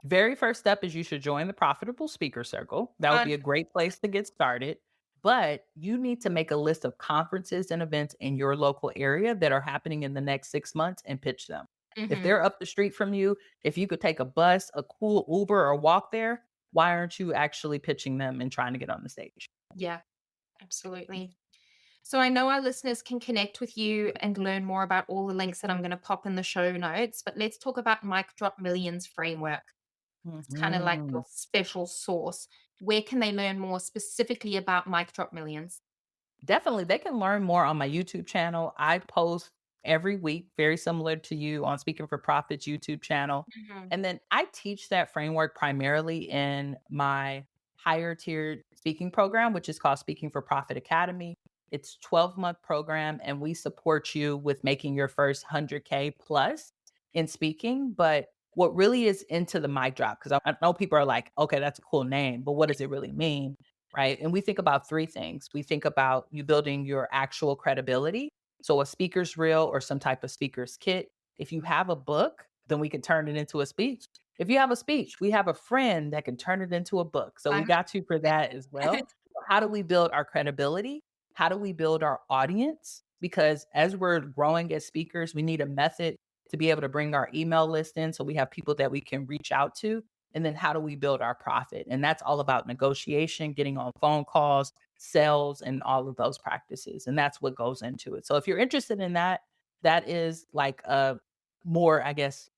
Speaker 2: Very first step is you should join the Profitable Speaker Circle. That would
Speaker 1: Fun.
Speaker 2: be a great place to get started. But you need to make a list of conferences and events in your local area that are happening in the next 6 months and pitch them. If
Speaker 1: Mhm.
Speaker 2: they're up the street from you, if you could take a bus, a cool Uber, or walk there, why aren't you actually pitching them and trying to get on the stage?
Speaker 1: Yeah, absolutely. So I know our listeners can connect with you and learn more about all the links that I'm going to pop in the show notes, but let's talk about Mic Drop Millions framework. It's kind of like your
Speaker 2: Mhm.
Speaker 1: special sauce. Where can they learn more specifically about Mic Drop Millions?
Speaker 2: Definitely, they can learn more on my YouTube channel. I post every week, very similar to you on Speaking for Profits YouTube channel.
Speaker 1: Mhm.
Speaker 2: And then I teach that framework primarily in my higher tiered speaking program, which is called Speaking for Profit Academy. It's 12-month program and we support you with making your first 100K plus in speaking. But what really is into the mic drop, because I know people are like, okay, that's a cool name, but what does it really mean? Right? And we think about three things. We think about you building your actual credibility. So a speaker's reel or some type of speaker's kit. If you have a book, then we can turn it into a speech. If you have a speech, we have a friend that can turn it into a book. So we
Speaker 1: I'm
Speaker 2: got you for that as well. How do we build our credibility? How do we build our audience? Because as we're growing as speakers, we need a method to be able to bring our email list in so we have people that we can reach out to. And then how do we build our profit? And that's all about negotiation, getting on phone calls, sales, and all of those practices. And that's what goes into it. So if you're interested in that, that is like a more, I guess,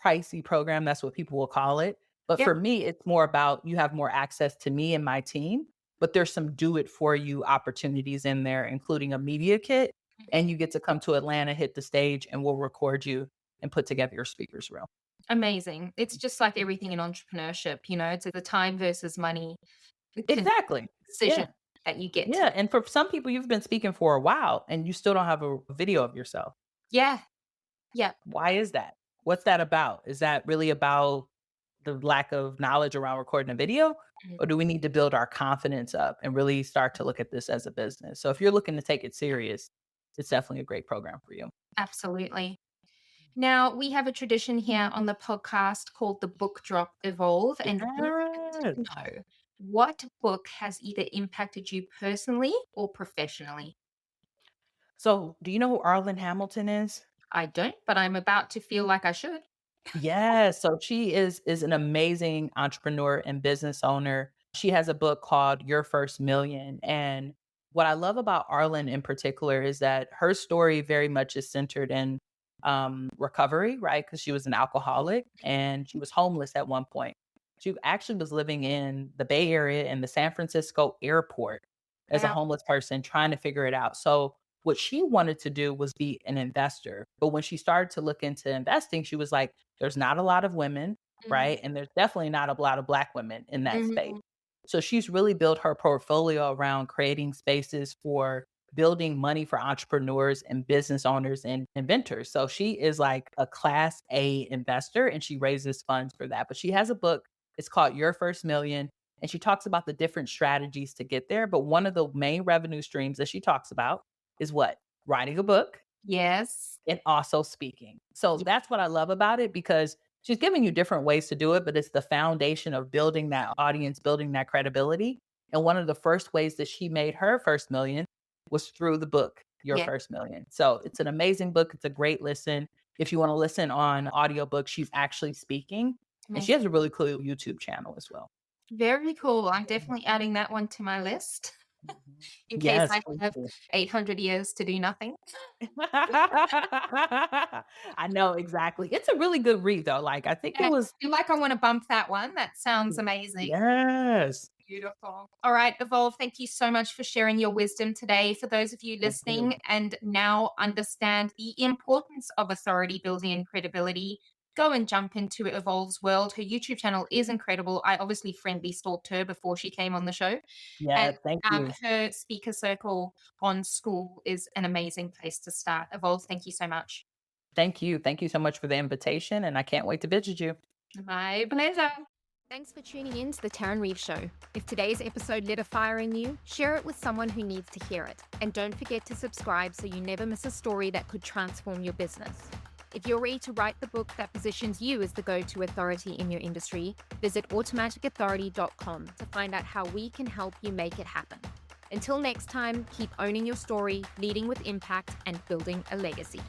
Speaker 2: pricey program. That's what people will call it. But
Speaker 1: Yep.
Speaker 2: for me, it's more about you have more access to me and my team. but there's some do it for you opportunities in there, including a media kit. And you get to come to Atlanta, hit the stage, and we'll record you and put together your speakers reel.
Speaker 1: Amazing. It's just like everything in entrepreneurship, it's the time versus money
Speaker 2: Exactly.
Speaker 1: decision
Speaker 2: Yeah.
Speaker 1: that you get to.
Speaker 2: Yeah. And for some people, you've been speaking for a while and you still don't have a video of yourself.
Speaker 1: Yeah. Yeah.
Speaker 2: Why is that? What's that about? Is that really about the lack of knowledge around recording a video?
Speaker 1: Mhm.
Speaker 2: Or do we need to build our confidence up and really start to look at this as a business? So if you're looking to take it serious, it's definitely a great program for you.
Speaker 1: Absolutely. Now, we have a tradition here on the podcast called the Book Drop Evolve, and we
Speaker 2: Yes.
Speaker 1: want to know what book has either impacted you personally or professionally.
Speaker 2: So do you know who Arlen Hamilton is?
Speaker 1: I don't, but I'm about to feel like I should.
Speaker 2: Yes, so she is an amazing entrepreneur and business owner. She has a book called Your First Million, and what I love about Arlen in particular is that her story very much is centered in, recovery, right? Because she was an alcoholic and she was homeless at one point. She actually was living in the Bay Area in the San Francisco airport as a
Speaker 1: Wow.
Speaker 2: homeless person trying to figure it out. So what she wanted to do was be an investor, but when she started to look into investing, she was like, there's not a lot of women,
Speaker 1: Mhm.
Speaker 2: right? And there's definitely not a lot of Black women in that space.
Speaker 1: Mhm.
Speaker 2: So she's really built her portfolio around creating spaces for building money for entrepreneurs and business owners and inventors. So she is like a class A investor and she raises funds for that. But she has a book, it's called Your First Million. And she talks about the different strategies to get there. But one of the main revenue streams that she talks about is what? Writing a book
Speaker 1: Yes.
Speaker 2: and also speaking. So
Speaker 1: Ye
Speaker 2: that's what I love about it because she's giving you different ways to do it, but it's the foundation of building that audience, building that credibility. And one of the first ways that she made her first million was through the book, Your
Speaker 1: Yeah.
Speaker 2: First Million. So it's an amazing book. It's a great listen. If you want to listen on audiobook, she's actually speaking. And she
Speaker 1: Amazing.
Speaker 2: has a really cool YouTube channel as well.
Speaker 1: Very cool. I'm definitely adding that one to my list
Speaker 2: Mhm.
Speaker 1: in case
Speaker 2: Yes,
Speaker 1: I
Speaker 2: please
Speaker 1: have
Speaker 2: do.
Speaker 1: 800 years to do nothing.
Speaker 2: I know exactly. It's a really good read though. Like I think it
Speaker 1: Yeah,
Speaker 2: was.
Speaker 1: I feel like I wanna bump that one. That sounds amazing.
Speaker 2: Yes.
Speaker 1: Beautiful. All right, Evolve, thank you so much for sharing your wisdom today. For those of you
Speaker 2: Thank you.
Speaker 1: listening and now understand the importance of authority building and credibility, go and jump into Evolve's world. Her YouTube channel is incredible. I obviously friendly stalked her before she came on the show. And
Speaker 2: Yeah, thank you.
Speaker 1: her speaker circle on school is an amazing place to start. Evolve, thank you so much.
Speaker 2: Thank you. Thank you so much for the invitation, and I can't wait to visit you.
Speaker 1: My pleasure.
Speaker 3: Thanks for tuning in to the Tarryn Reeves Show. If today's episode lit a fire in you, share it with someone who needs to hear it. And don't forget to subscribe so you never miss a story that could transform your business. If you're ready to write the book that positions you as the go-to authority in your industry, visit automaticauthority.com to find out how we can help you make it happen. Until next time, keep owning your story, leading with impact, and building a legacy.